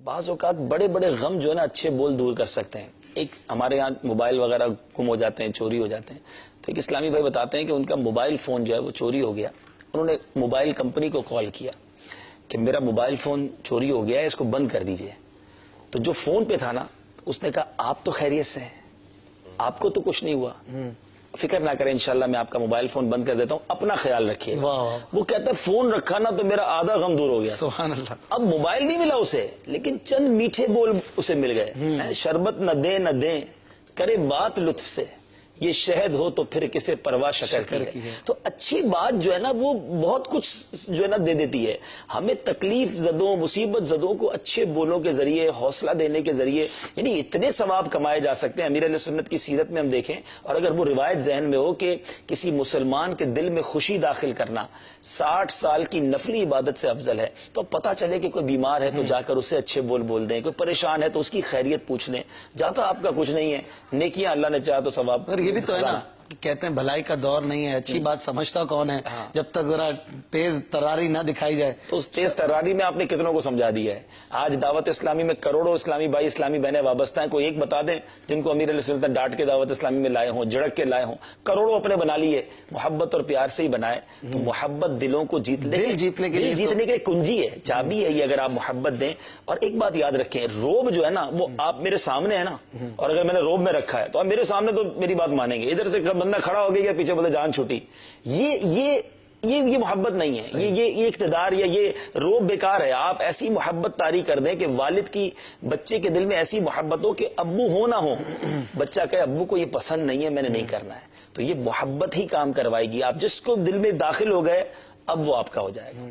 بعض اوقات بڑے بڑے غم جو ہے نا اچھے بول دور کر سکتے ہیں. ایک ہمارے یہاں موبائل وغیرہ گم ہو جاتے ہیں, چوری ہو جاتے ہیں, تو ایک اسلامی بھائی بتاتے ہیں کہ ان کا موبائل فون جو ہے وہ چوری ہو گیا. انہوں نے موبائل کمپنی کو کال کیا کہ میرا موبائل فون چوری ہو گیا ہے, اس کو بند کر دیجئے. تو جو فون پہ تھا نا اس نے کہا آپ تو خیریت سے ہیں, آپ کو تو کچھ نہیں ہوا, فکر نہ کریں, انشاءاللہ میں آپ کا موبائل فون بند کر دیتا ہوں, اپنا خیال رکھیے. وہ کہتا ہے فون رکھا نا تو میرا آدھا غم دور ہو گیا. سبحان اللہ. اب موبائل نہیں ملا اسے, لیکن چند میٹھے بول اسے مل گئے. شربت نہ دیں کرے بات لطف سے, یہ شہد ہو تو پھر کسے پرواہ شکر کی ہے. تو اچھی بات جو ہے نا وہ بہت کچھ جو ہے نا دے دیتی ہے. ہمیں تکلیف زدوں مصیبت زدوں کو اچھے بولوں کے ذریعے, حوصلہ دینے کے ذریعے, یعنی اتنے ثواب کمائے جا سکتے ہیں. امیر علیہ سنت کی سیرت میں ہم دیکھیں, اور اگر وہ روایت ذہن میں ہو کہ کسی مسلمان کے دل میں خوشی داخل کرنا 60 سال کی نفلی عبادت سے افضل ہے, تو پتہ چلے کہ کوئی بیمار ہے تو جا کر اسے اچھے بول دیں, کوئی پریشان ہے تو اس کی خیریت پوچھ لیں. جاتا آپ کا کچھ نہیں ہے, نیکیاں اللہ نے چاہا تو ثواب. یہ بھی تو ہے نا کہ کہتے ہیں بھلائی کا دور نہیں ہے, اچھی بات سمجھتا کون ہے جب تک ذرا تیز تراری نہ دکھائی جائے. تو اس تیز تراری میں آپ نے کتنوں کو سمجھا دیا ہے. آج دعوت اسلامی میں کروڑوں اسلامی بھائی اسلامی بہنیں وابستہ ہیں, کوئی ایک بتا دیں جن کو امیر علیہ سنت ڈانٹ کے دعوت اسلامی میں لائے ہوں, جھڑک کے لائے ہوں. کروڑوں اپنے بنا لیے, محبت اور پیار سے ہی بنائے. تو محبت دلوں کو جیتنے کے لیے کنجی ہے, چابی ہے یہ, اگر آپ محبت دیں. اور ایک بات یاد رکھیں, روب جو ہے نا وہ آپ میرے سامنے ہے نا, اور اگر میں نے روب میں رکھا ہے تو آپ میرے سامنے تو میری بات مانیں گے. ادھر سے بندہ کھڑا ہو گیا, پیچھے بولے جان چھوٹی, یہ محبت نہیں ہے, یہ اقتدار یا یہ روب بیکار ہے. آپ ایسی محبت طاری کر دیں کہ والد کی بچے کے دل میں ایسی محبت ہو کہ ابو ہو نہ ہو, بچہ کہے ابو کو یہ پسند نہیں ہے, میں نے نہیں کرنا ہے. تو یہ محبت ہی کام کروائے گی. آپ جس کو دل میں داخل ہو گئے اب وہ آپ کا ہو جائے گا.